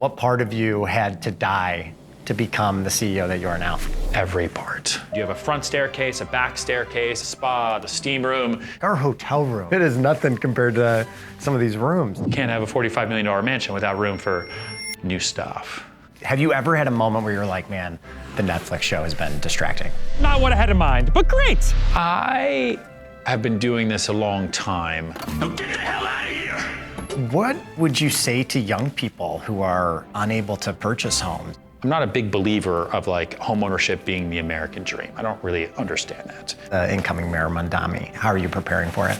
What part of you had to die to become the CEO that you are now? Every part. You have a front staircase, a back staircase, a spa, the steam room. Our hotel room, it is nothing compared to some of these rooms. You can't have a $45 million mansion without room for new stuff. Have you ever had a moment where you're like, man, the Netflix show has been distracting? Not what I had in mind, but great. I have been doing this a long time. Now get the hell out of here. What would you say to young people who are unable to purchase homes? I'm not a big believer of like homeownership being the American dream. I don't really understand that. Incoming Mayor Mondami, how are you preparing for it?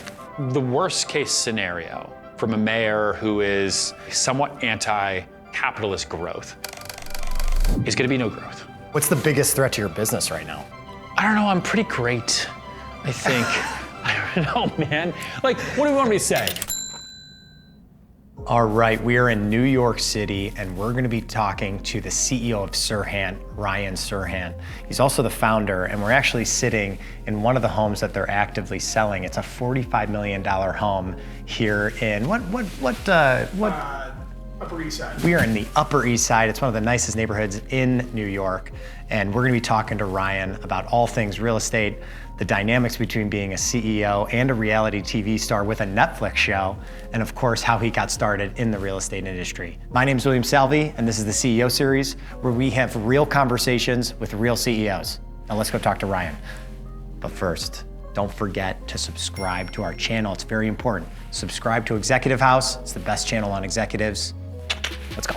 The worst case scenario from a mayor who is somewhat anti-capitalist growth is gonna be no growth. What's the biggest threat to your business right now? I don't know, I'm pretty great, I think. I don't know, man. Like, what do you want me to say? All right, we are in New York City and we're gonna be talking to the CEO of Serhant, Ryan Serhant. He's also the founder, and we're actually sitting in one of the homes that they're actively selling. It's a $45 million home here in Upper East Side. We are in the Upper East Side. It's one of the nicest neighborhoods in New York. And we're gonna be talking to Ryan about all things real estate, the dynamics between being a CEO and a reality TV star with a Netflix show, and of course, how he got started in the real estate industry. My name is William Salvi, and this is the CEO series, where we have real conversations with real CEOs. Now let's go talk to Ryan. But first, don't forget to subscribe to our channel. It's very important. Subscribe to Executive House. It's the best channel on executives. Let's go.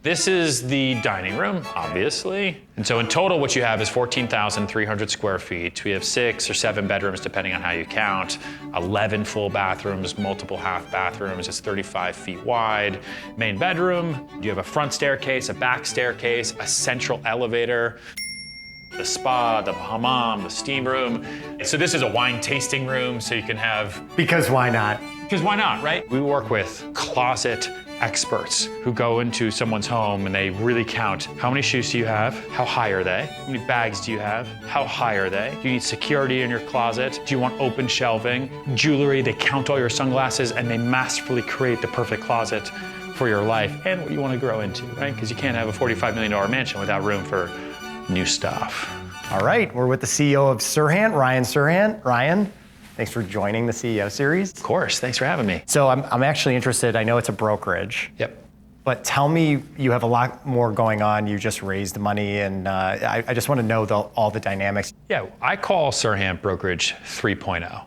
This is the dining room, obviously. And so in total, what you have is 14,300 square feet. We have 6 or 7 bedrooms, depending on how you count, 11 full bathrooms, multiple half bathrooms. It's 35 feet wide. Main bedroom, you have a front staircase, a back staircase, a central elevator, the spa, the hammam, the steam room. So this is a wine tasting room, so you can have... Because why not? Because why not, right? We work with closet experts who go into someone's home and they really count how many shoes do you have, how high are they, how many bags do you have, how high are they, do you need security in your closet, do you want open shelving, jewelry, they count all your sunglasses and they masterfully create the perfect closet for your life and what you want to grow into, right? Because you can't have a $45 million mansion without room for new stuff. All right, we're with the CEO of Serhant, Ryan Serhant. Ryan, thanks for joining the CEO series. Of course, thanks for having me. So I'm actually interested, I know it's a brokerage. Yep. But tell me, you have a lot more going on. You just raised money, and I just want to know all the dynamics. Yeah, I call Serhant Brokerage 3.0.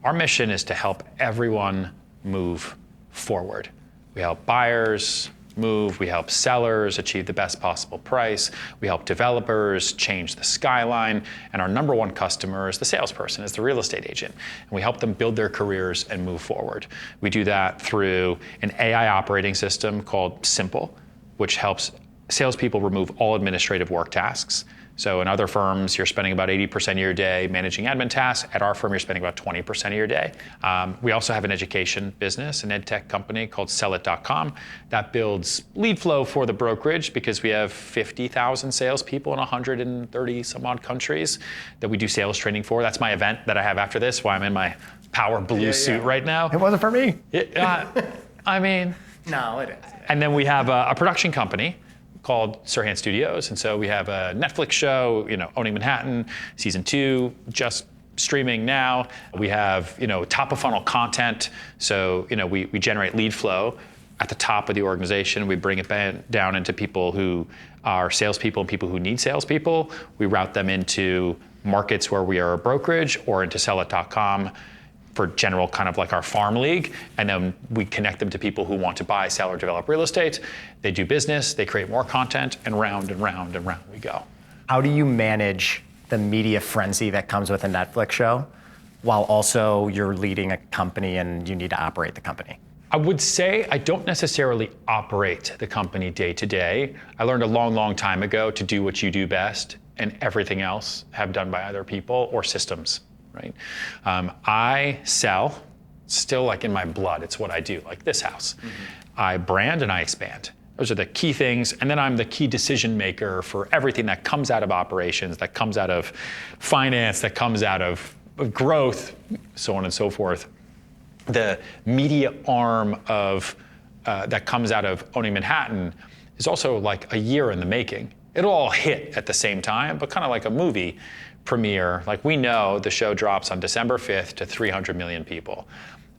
Our mission is to help everyone move forward. We help buyers move, we help sellers achieve the best possible price, we help developers change the skyline, and our number one customer is the salesperson, is the real estate agent. And we help them build their careers and move forward. We do that through an AI operating system called Simple, which helps salespeople remove all administrative work tasks. So in other firms, you're spending about 80% of your day managing admin tasks. At our firm, you're spending about 20% of your day. We also have an education business, an ed tech company called sellit.com that builds lead flow for the brokerage because we have 50,000 salespeople in 130 some odd countries that we do sales training for. That's my event that I have after this, why I'm in my power blue suit right now. It wasn't for me. I mean. No, it is. And then we have a production company called Serhant Studios. And so we have a Netflix show, Owning Manhattan, season 2, just streaming now. We have, top of funnel content. So, we generate lead flow at the top of the organization. We bring it down into people who are salespeople and people who need salespeople. We route them into markets where we are a brokerage or into sellit.com for general kind of like our farm league, and then we connect them to people who want to buy, sell, or develop real estate. They do business, they create more content, and round and round and round we go. How do you manage the media frenzy that comes with a Netflix show, while also you're leading a company and you need to operate the company? I would say I don't necessarily operate the company day to day. I learned a long, long time ago to do what you do best, and everything else have done by other people or systems. Right? I sell, still like in my blood, it's what I do, like this house. Mm-hmm. I brand and I expand. Those are the key things. And then I'm the key decision maker for everything that comes out of operations, that comes out of finance, that comes out of growth, so on and so forth. The media arm of that comes out of owning Manhattan is also like a year in the making. It'll all hit at the same time, but kind of like a movie premiere. Like, we know the show drops on December 5th to 300 million people.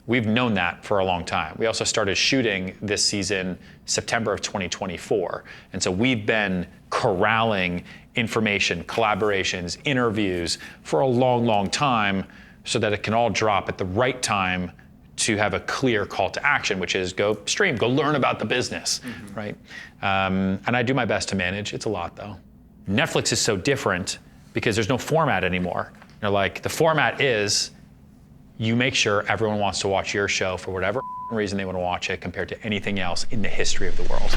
We've known that for a long time. We also started shooting this season September of 2024. And so we've been corralling information, collaborations, interviews for a long, long time so that it can all drop at the right time to have a clear call to action, which is go stream, go learn about the business, right? And I do my best to manage. It's a lot, though. Netflix is so different because there's no format anymore. You're like, the format is you make sure everyone wants to watch your show for whatever reason they want to watch it compared to anything else in the history of the world.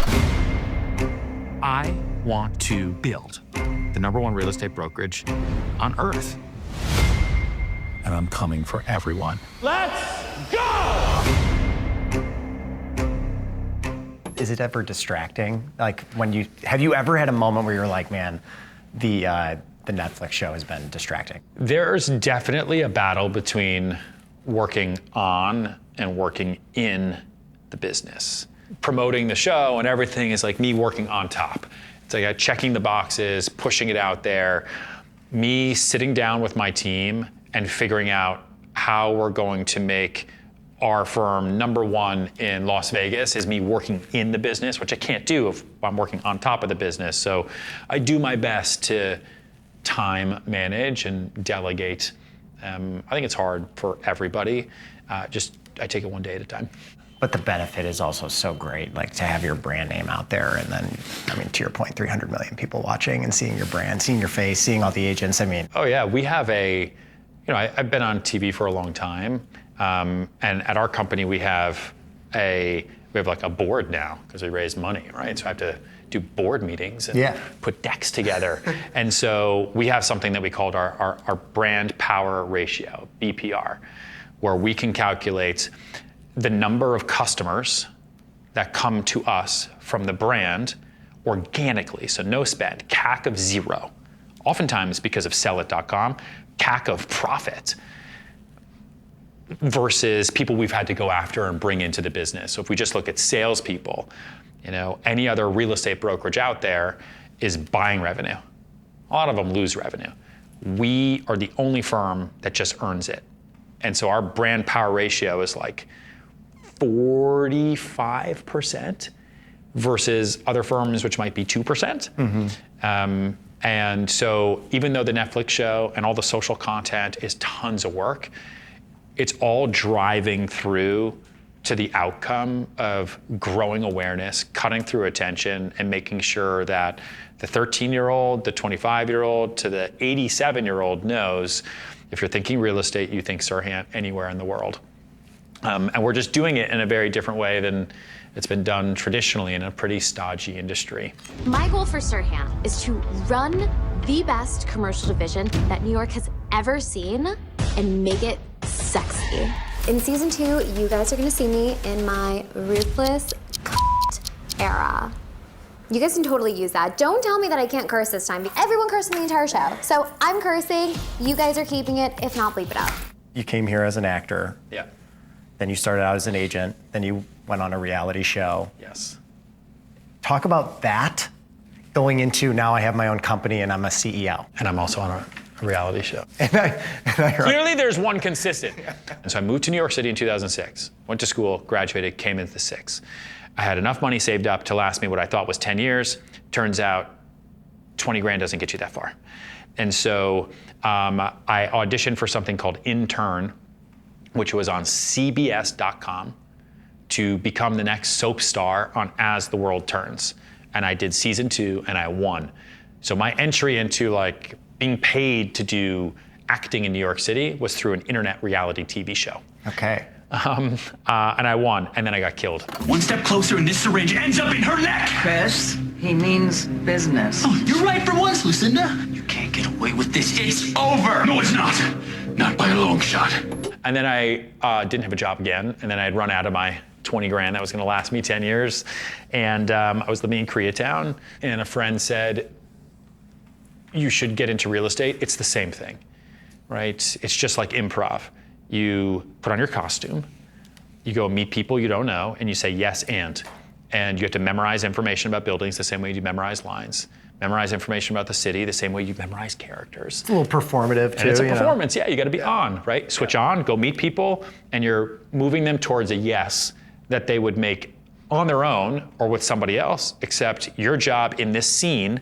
I want to build the #1 real estate brokerage on earth. And I'm coming for everyone. Let's go! Is it ever distracting? Like, have you ever had a moment where you're like, man, the Netflix show has been distracting? There's definitely a battle between working on and working in the business. Promoting the show and everything is like me working on top. It's like checking the boxes, pushing it out there. Me sitting down with my team and figuring out how we're going to make our firm #1 in Las Vegas is me working in the business, which I can't do if I'm working on top of the business. So I do my best to time manage and delegate. I think it's hard for everybody. I take it one day at a time. But the benefit is also so great, like to have your brand name out there, and then, I mean, to your point, 300 million people watching and seeing your brand, seeing your face, seeing all the agents. I mean, oh yeah, we have I've been on TV for a long time, and at our company we have like a board now because we raise money, right? So I have to do board meetings and put decks together. And so we have something that we called our brand power ratio, BPR, where we can calculate the number of customers that come to us from the brand organically, so no spend, CAC of 0. Oftentimes because of sellit.com, CAC of profit, versus people we've had to go after and bring into the business. So if we just look at salespeople, any other real estate brokerage out there is buying revenue. A lot of them lose revenue. We are the only firm that just earns it. And so our brand power ratio is like 45% versus other firms, which might be 2%. And so even though the Netflix show and all the social content is tons of work, it's all driving through to the outcome of growing awareness, cutting through attention, and making sure that the 13-year-old, the 25-year-old, to the 87-year-old knows if you're thinking real estate, you think Serhant anywhere in the world. And we're just doing it in a very different way than it's been done traditionally in a pretty stodgy industry. My goal for Serhant is to run the best commercial division that New York has ever seen and make it sexy. In season 2, you guys are gonna see me in my ruthless era. You guys can totally use that. Don't tell me that I can't curse this time. Everyone cursed in the entire show. So I'm cursing, you guys are keeping it. If not, bleep it out. you came here as an actor. Yeah. Then you started out as an agent. Then you went on a reality show. Yes. Talk about that going into now I have my own company and I'm a CEO. And I'm also on a reality show. And I Clearly there's one consistent. And so I moved to New York City in 2006, went to school, graduated, came into the 6. I had enough money saved up to last me what I thought was 10 years. Turns out 20 grand doesn't get you that far. And so I auditioned for something called Intern, which was on CBS.com to become the next soap star on As the World Turns. And I did season 2 and I won. So my entry into like being paid to do acting in New York City was through an internet reality TV show. Okay. And I won, and then I got killed. One step closer and this syringe ends up in her neck! Chris, he means business. Oh, you're right for once, Lucinda. You can't get away with this. It's over! No, it's not. Not by a long shot. And then I didn't have a job again, and then I had run out of my 20 grand that was gonna last me 10 years. And I was living in Koreatown, and a friend said, you should get into real estate. It's the same thing, right? It's just like improv. You put on your costume, you go meet people you don't know, and you say yes and you have to memorize information about buildings the same way you memorize lines. Memorize information about the city the same way you memorize characters. It's a little performative too. And it's a performance, yeah, you gotta be on, right? Switch on, go meet people, and you're moving them towards a yes that they would make on their own or with somebody else, except your job in this scene,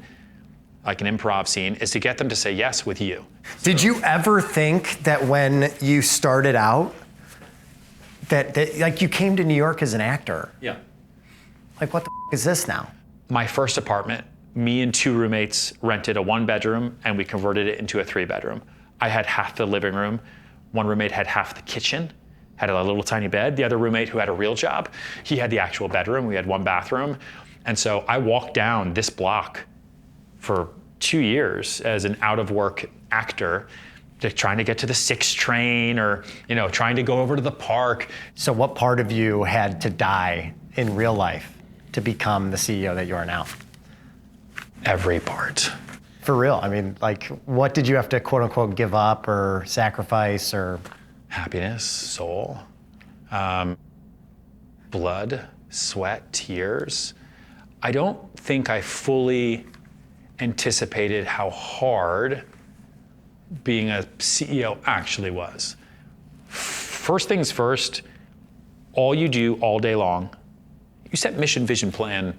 like an improv scene, is to get them to say yes with you. Did you ever think that when you started out, that like you came to New York as an actor? Yeah. Like what the is this now? My first apartment, me and 2 roommates rented a 1-bedroom and we converted it into a 3-bedroom. I had half the living room. One roommate had half the kitchen, had a little tiny bed. The other roommate, who had a real job, he had the actual bedroom. We had 1 bathroom. And so I walked down this block for 2 years as an out of work actor, trying to get to the 6 train or, trying to go over to the park. So what part of you had to die in real life to become the CEO that you are now? Every part. For real, I mean, like, what did you have to quote unquote give up or sacrifice or? Happiness, soul, blood, sweat, tears. I don't think I fully anticipated how hard being a CEO actually was. First things first, all you do all day long, you set mission, vision, plan,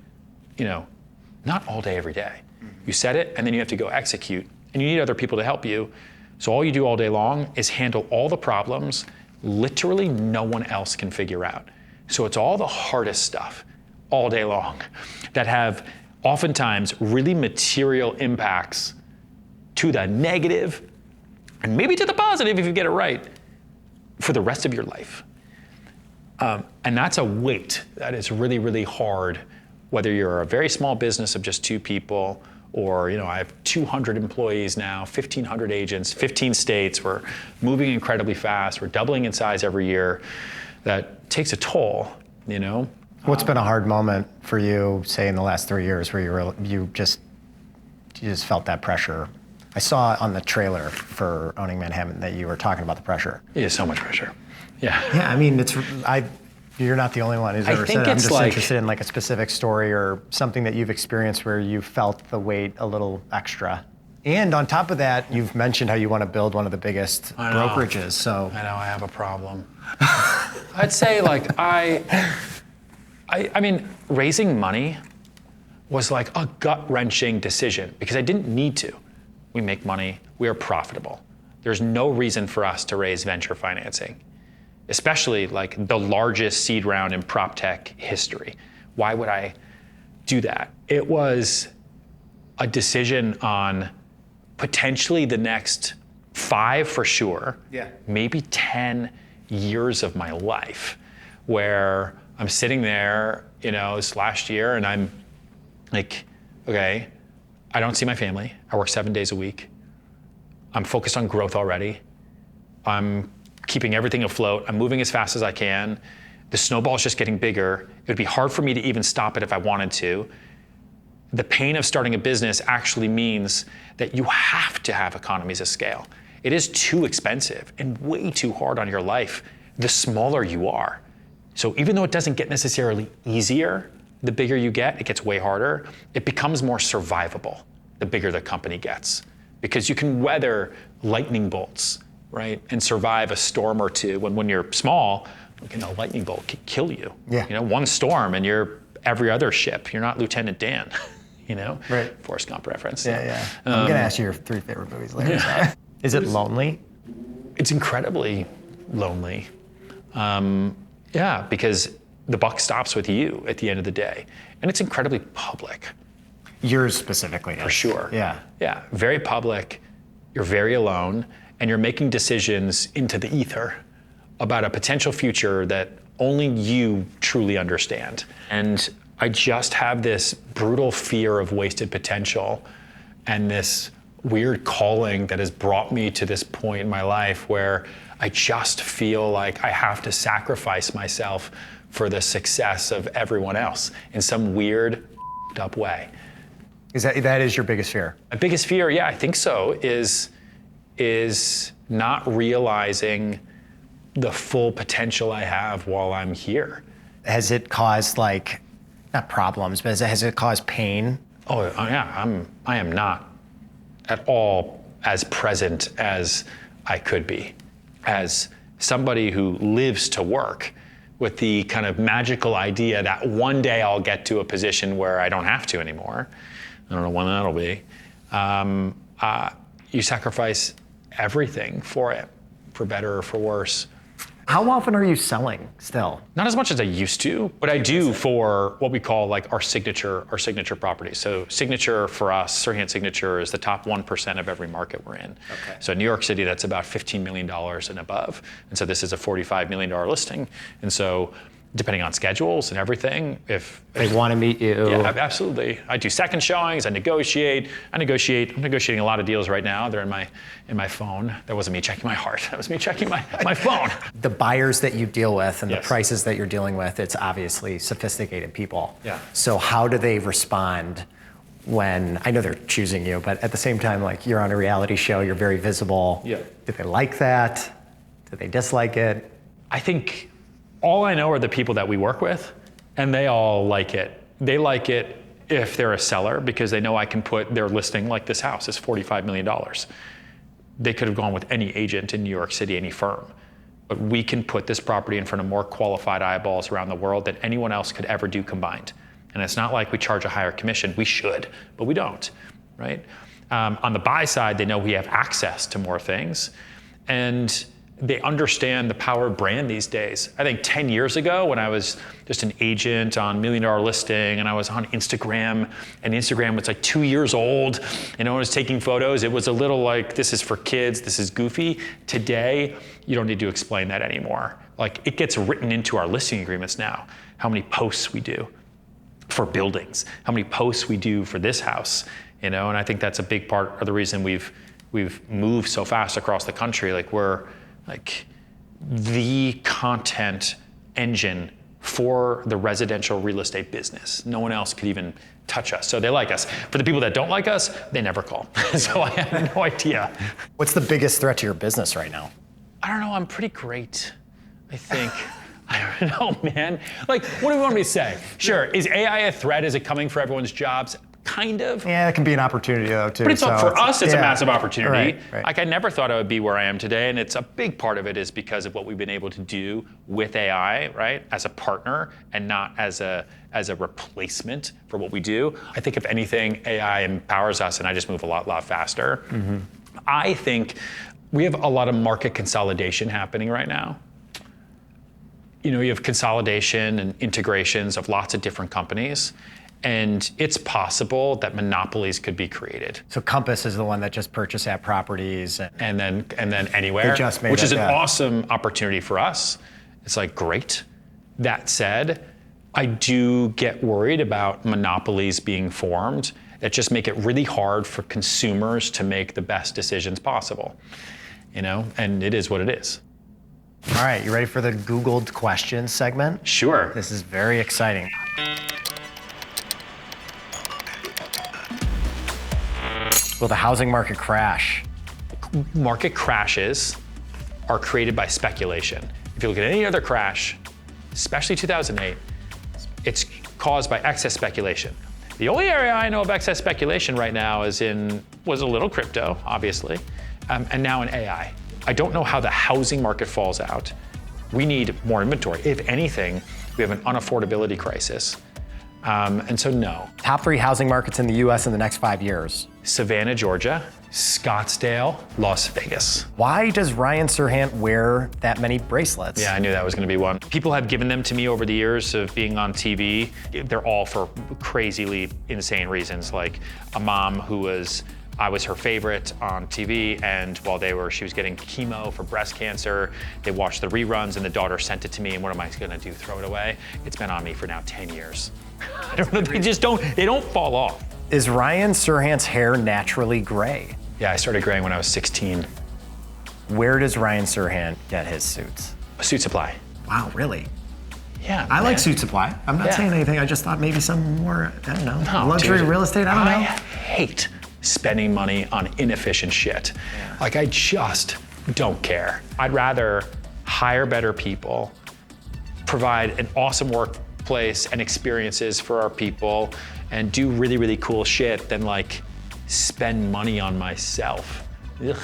not all day, every day. You set it, and then you have to go execute, and you need other people to help you. So all you do all day long is handle all the problems literally no one else can figure out. So it's all the hardest stuff all day long that have oftentimes really material impacts to the negative and maybe to the positive if you get it right for the rest of your life. And that's a weight that is really, really hard, whether you're a very small business of just 2 people or, I have 200 employees now, 1,500 agents, 15 states. We're moving incredibly fast. We're doubling in size every year. That takes a toll, What's been a hard moment for you, say in the last 3 years, where you just felt that pressure? I saw on the trailer for Owning Manhattan that you were talking about the pressure. Yeah, so much pressure. Yeah. Yeah, I mean, you're not the only one who's ever said it. I'm just like, interested in like a specific story or something that you've experienced where you felt the weight a little extra. And on top of that, you've mentioned how you want to build one of the biggest brokerages. So I know I have a problem. I'd say like I mean, raising money was like a gut-wrenching decision because I didn't need to. We make money, we are profitable. There's no reason for us to raise venture financing, especially like the largest seed round in prop tech history. Why would I do that? It was a decision on potentially the next 5 for sure, maybe 10 years of my life, where I'm sitting there, this last year, and I'm like, okay, I don't see my family. I work 7 days a week. I'm focused on growth already. I'm keeping everything afloat. I'm moving as fast as I can. The snowball's just getting bigger. It would be hard for me to even stop it if I wanted to. The pain of starting a business actually means that you have to have economies of scale. It is too expensive and way too hard on your life the smaller you are. So even though it doesn't get necessarily easier, the bigger you get, it gets way harder. It becomes more survivable the bigger the company gets, because you can weather lightning bolts, right? And survive a storm or two. When you're small, a lightning bolt could kill you. Yeah. One storm and you're every other ship. You're not Lieutenant Dan, Right. Forrest Gump reference. Yeah. I'm gonna ask you your 3 favorite movies later. Yeah. Is it lonely? It's incredibly lonely. Because the buck stops with you at the end of the day. And it's incredibly public. Yours specifically. For sure. Yeah. Yeah, very public. You're very alone, and you're making decisions into the ether about a potential future that only you truly understand. And I just have this brutal fear of wasted potential and this weird calling that has brought me to this point in my life where I just feel like I have to sacrifice myself for the success of everyone else in some weird, up way. That is your biggest fear? My biggest fear, yeah, I think so, is not realizing the full potential I have while I'm here. Has it caused not problems, but has it caused pain? Oh yeah, I am not at all as present as I could be. As somebody who lives to work with the kind of magical idea that one day I'll get to a position where I don't have to anymore. I don't know when that'll be. You sacrifice everything for it, for better or for worse. How often are you selling still? Not as much as I used to, but I do for what we call our signature properties. So signature for us, Serhant Signature is the top 1% of every market we're in. Okay. So in New York City, that's about $15 million and above. And so this is a $45 million listing. And so depending on schedules and everything, if they want to meet you. Yeah, absolutely. I do second showings, I negotiate. I'm negotiating a lot of deals right now. They're in my phone. That wasn't me checking my heart. That was me checking my phone. The buyers that you deal with and Yes. the prices that you're dealing with, it's obviously sophisticated people. Yeah. So how do they respond when, I know they're choosing you, but at the same time, you're on a reality show, you're very visible. Yeah. Do they like that? Do they dislike it? I think all I know are the people that we work with, and they all like it. They like it if they're a seller because they know I can put their listing like this house is $45 million. They could have gone with any agent in New York City, any firm. But we can put this property in front of more qualified eyeballs around the world than anyone else could ever do combined. And it's not like we charge a higher commission. We should, but we don't, right? On the buy side, they know we have access to more things. And they understand the power of brand these days. I think 10 years ago when I was just an agent on $1 Million Listing and I was on Instagram and Instagram was 2 years old and I was taking photos, it was a little this is for kids, this is goofy. Today, you don't need to explain that anymore. It gets written into our listing agreements now, how many posts we do for buildings, how many posts we do for this house, and I think that's a big part of the reason we've moved so fast across the country. We're the content engine for the residential real estate business. No one else could even touch us. So they like us. For the people that don't like us, they never call. So I have no idea. What's the biggest threat to your business right now? I don't know, I'm pretty great, I think. I don't know, man. What do you want me to say? Sure, is AI a threat? Is it coming for everyone's jobs? Kind of. Yeah, it can be an opportunity though too. But for us, it's a massive opportunity. Right. I never thought I would be where I am today, and it's a big part of it is because of what we've been able to do with AI, right? As a partner and not as a replacement for what we do. I think if anything, AI empowers us, and I just move a lot faster. Mm-hmm. I think we have a lot of market consolidation happening right now. You have consolidation and integrations of lots of different companies. And it's possible that monopolies could be created. So Compass is the one that just purchased at properties. And then Anywhere, They just made which it, is an yeah. awesome opportunity for us. It's great. That said, I do get worried about monopolies being formed that just make it really hard for consumers to make the best decisions possible. And it is what it is. All right, you ready for the Googled questions segment? Sure. This is very exciting. Will the housing market crash? Market crashes are created by speculation. If you look at any other crash, especially 2008, it's caused by excess speculation. The only area I know of excess speculation right now was a little crypto, obviously, and now in AI. I don't know how the housing market falls out. We need more inventory. If anything, we have an unaffordability crisis. And so no. Top 3 housing markets in the US in the next 5 years. Savannah, Georgia, Scottsdale, Las Vegas. Why does Ryan Serhant wear that many bracelets? Yeah, I knew that was gonna be one. People have given them to me over the years of being on TV. They're all for crazily insane reasons, like a mom I was her favorite on TV, and while she was getting chemo for breast cancer, they watched the reruns and the daughter sent it to me, and what am I gonna do, throw it away? It's been on me for now 10 years. I don't know, they don't fall off. Is Ryan Serhant's hair naturally gray? Yeah, I started graying when I was 16. Where does Ryan Serhant get his suits? Suit Supply. Wow, really? Yeah, I man. like suit supply. I'm not Yeah. saying anything. I just thought maybe some more, I don't know, No, luxury dude, real estate. I don't I know. hate spending money on inefficient shit. Like, I just don't care. I'd rather hire better people, provide an awesome workplace and experiences for our people, and do really, really cool shit than like spend money on myself. Ugh.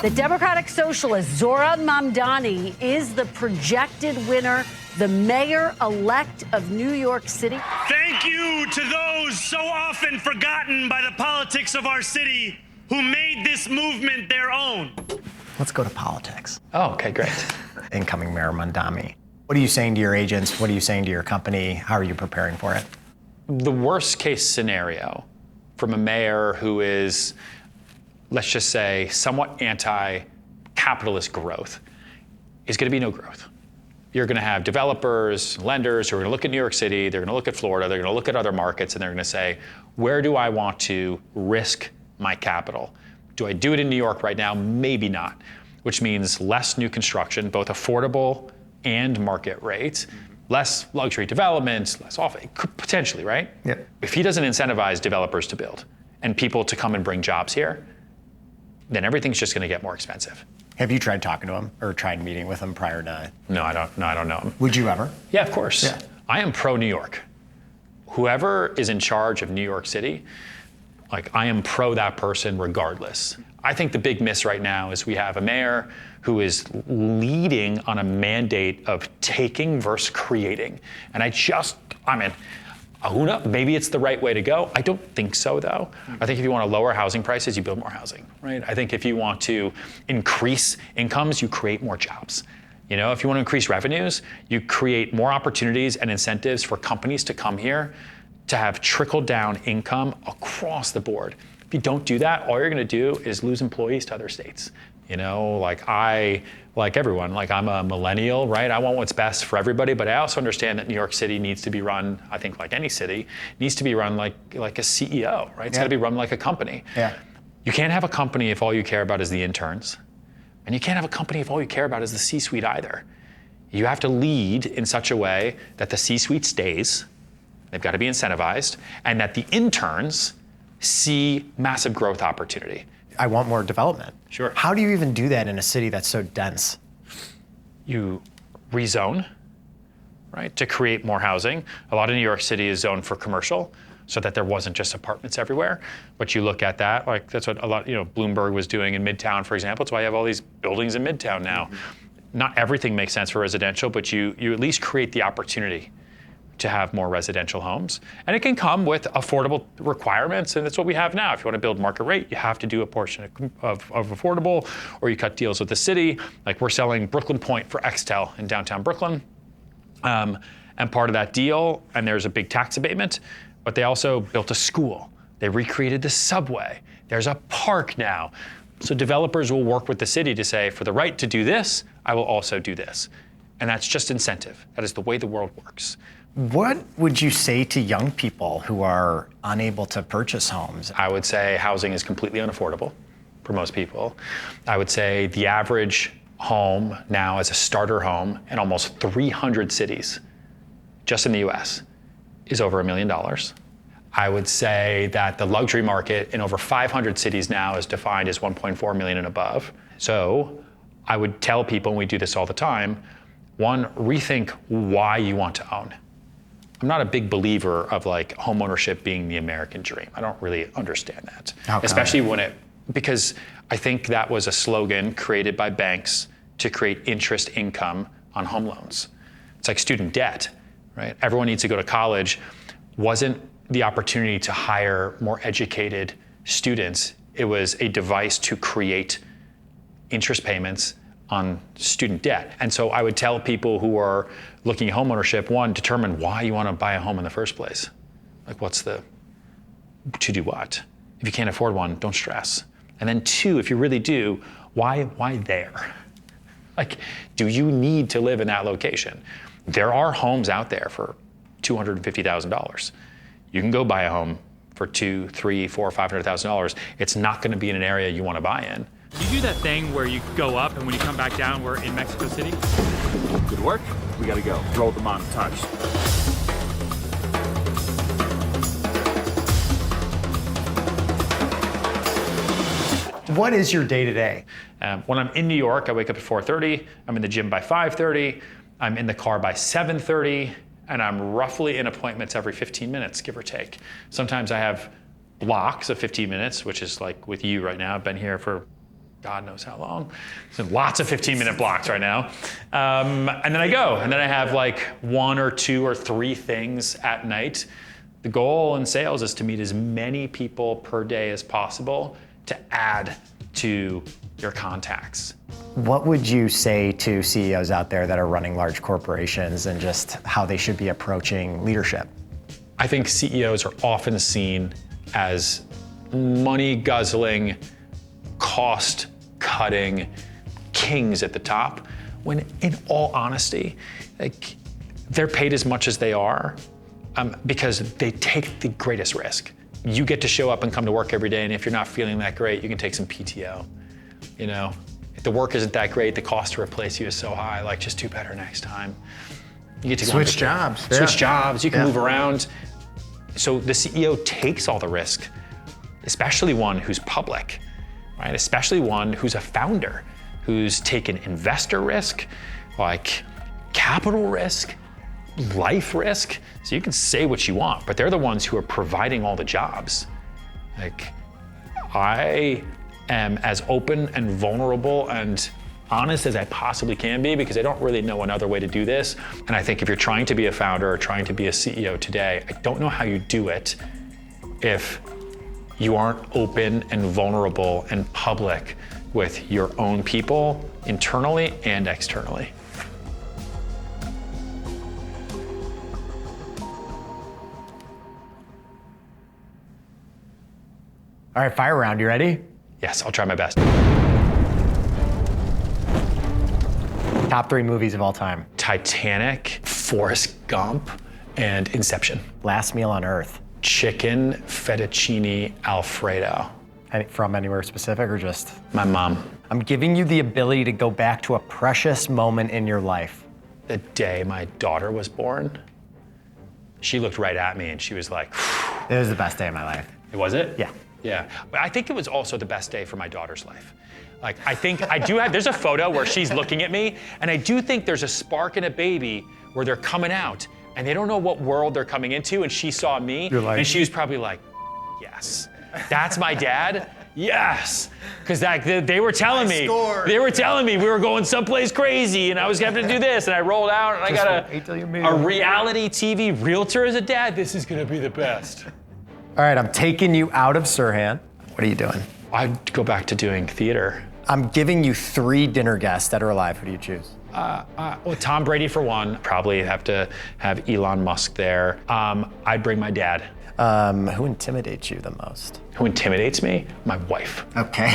The Democratic Socialist Zohran Mamdani is the projected winner, the mayor-elect of New York City. Thank you to those so often forgotten by the politics of our city who made this movement their own. Let's go to politics. Oh, okay, great. Incoming Mayor Mamdani. What are you saying to your agents? What are you saying to your company? How are you preparing for it? The worst case scenario from a mayor who is, let's just say, somewhat anti-capitalist growth is going to be no growth. You're going to have developers, lenders who are going to look at New York City, they're going to look at Florida, they're going to look at other markets, and they're going to say, where do I want to risk my capital? Do I do it in New York right now? Maybe not, which means less new construction, both affordable and market rates, less luxury development, less office, potentially, right? Yep. If he doesn't incentivize developers to build and people to come and bring jobs here, then everything's just going to get more expensive. Have you tried talking to him or tried meeting with him prior to? No, I don't know him. Would you ever? Yeah, of course. Yeah. I am pro New York. Whoever is in charge of New York City, like, I am pro that person regardless. I think the big miss right now is we have a mayor who is leading on a mandate of taking versus creating. And who knows? Maybe it's the right way to go. I don't think so, though. I think if you want to lower housing prices, you build more housing, right? I think if you want to increase incomes, you create more jobs. You know, if you want to increase revenues, you create more opportunities and incentives for companies to come here to have trickle-down income across the board. If you don't do that, all you're going to do is lose employees to other states. You know, like everyone, like, I'm a millennial, right? I want what's best for everybody, but I also understand that New York City needs to be run, I think like any city, needs to be run like a CEO, right? It's got to be run like a company. Yeah. You can't have a company if all you care about is the interns, and you can't have a company if all you care about is the C-suite either. You have to lead in such a way that the C-suite stays, they've got to be incentivized, and that the interns see massive growth opportunity. I want more development. Sure. How do you even do that in a city that's so dense? You rezone, right, to create more housing. A lot of New York City is zoned for commercial, so that there wasn't just apartments everywhere. But you look at that, like, that's what a lot, Bloomberg was doing in Midtown, for example. That's why you have all these buildings in Midtown now. Not everything makes sense for residential, but you at least create the opportunity to have more residential homes. And it can come with affordable requirements, and that's what we have now. If you want to build market rate, you have to do a portion of affordable, or you cut deals with the city. Like, we're selling Brooklyn Point for Extel in downtown Brooklyn. And part of that deal, and there's a big tax abatement, but they also built a school. They recreated the subway. There's a park now. So developers will work with the city to say, for the right to do this, I will also do this. And that's just incentive. That is the way the world works. What would you say to young people who are unable to purchase homes? I would say housing is completely unaffordable for most people. I would say the average home now as a starter home in almost 300 cities, just in the US, is over $1 million. I would say that the luxury market in over 500 cities now is defined as 1.4 million and above. So I would tell people, and we do this all the time, one, rethink why you want to own. I'm not a big believer of like homeownership being the American dream. I don't really understand that. Especially because I think that was a slogan created by banks to create interest income on home loans. It's like student debt, right? Everyone needs to go to college. Wasn't the opportunity to hire more educated students. It was a device to create interest payments on student debt. And so I would tell people who are looking at homeownership, one, determine why you want to buy a home in the first place. Like, to do what? If you can't afford one, don't stress. And then two, if you really do, why there? Like, do you need to live in that location? There are homes out there for $250,000. You can go buy a home for $200,000, $300,000, $400,000, $500,000, it's not going to be in an area you want to buy in. You do that thing where you go up and when you come back down, we're in Mexico City. Good work. We gotta go. Roll the montage. What is your day-to-day? When I'm in New York, I wake up at 4:30. I'm in the gym by 5:30. I'm in the car by 7:30. And I'm roughly in appointments every 15 minutes, give or take. Sometimes I have blocks of 15 minutes, which is like with you right now. I've been here for God knows how long. So lots of 15-minute blocks right now. And then I go, and then I have like 1 or 2 or 3 things at night. The goal in sales is to meet as many people per day as possible to add to your contacts. What would you say to CEOs out there that are running large corporations and just how they should be approaching leadership? I think CEOs are often seen as money-guzzling, cost-cutting kings at the top, when in all honesty, like, they're paid as much as they are because they take the greatest risk. You get to show up and come to work every day, and if you're not feeling that great, you can take some PTO. You know, if the work isn't that great, the cost to replace you is so high, like, just do better next time. You get to switch jobs. Switch jobs, you can move around. So the CEO takes all the risk, especially one who's public, right? Especially one who's a founder, who's taken investor risk, like capital risk, life risk. So you can say what you want, but they're the ones who are providing all the jobs. Like, I am as open and vulnerable and honest as I possibly can be because I don't really know another way to do this. And I think if you're trying to be a founder or trying to be a CEO today, I don't know how you do it if you aren't open and vulnerable and public with your own people internally and externally. All right, fire round, you ready? Yes, I'll try my best. Top 3 movies of all time. Titanic, Forrest Gump, and Inception. Last meal on Earth. Chicken fettuccine Alfredo. From anywhere specific or just? My mom. I'm giving you the ability to go back to a precious moment in your life. The day my daughter was born, she looked right at me and she was like, It was the best day of my life. Was it? Yeah. Yeah, but I think it was also the best day for my daughter's life. Like, I think I do have, there's a photo where she's looking at me, and I do think there's a spark in a baby where they're coming out, and they don't know what world they're coming into, and she saw me, and she was probably like, yes, that's my dad, yes. Because they were telling me, we were going someplace crazy, and I was having to do this, and I rolled out, and I got a reality TV realtor as a dad. This is gonna be the best. All right, I'm taking you out of Serhant. What are you doing? I'd go back to doing theater. I'm giving you 3 dinner guests that are alive. Who do you choose? Well, Tom Brady for one. Probably have to have Elon Musk there. I'd bring my dad. Who intimidates you the most? Who intimidates me? My wife. Okay,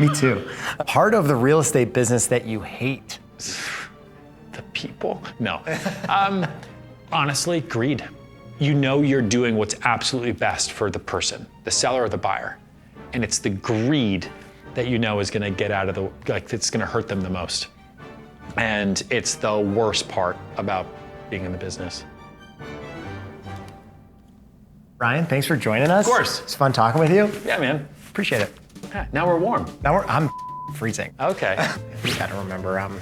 me too. Part of the real estate business that you hate? The people? No. Honestly, greed. You know you're doing what's absolutely best for the person, the seller or the buyer. And it's the greed that you know is gonna get out of the, like, it's gonna hurt them the most. And it's the worst part about being in the business. Ryan, thanks for joining us. Of course. It's fun talking with you. Yeah, man. Appreciate it. Yeah, now we're warm. I'm freezing. Okay. You gotta remember, I'm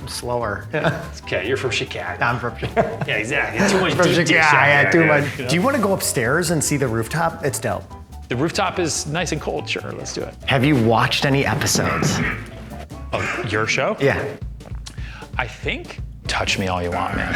slower. It's okay, you're from Chicago. I'm from Chicago. Yeah, exactly. Too much deep dish. Yeah, too much. You know? Do you want to go upstairs and see the rooftop? It's dope. The rooftop is nice and cold. Sure, let's do it. Have you watched any episodes? Of your show? Yeah. I think, touch me all you want, man.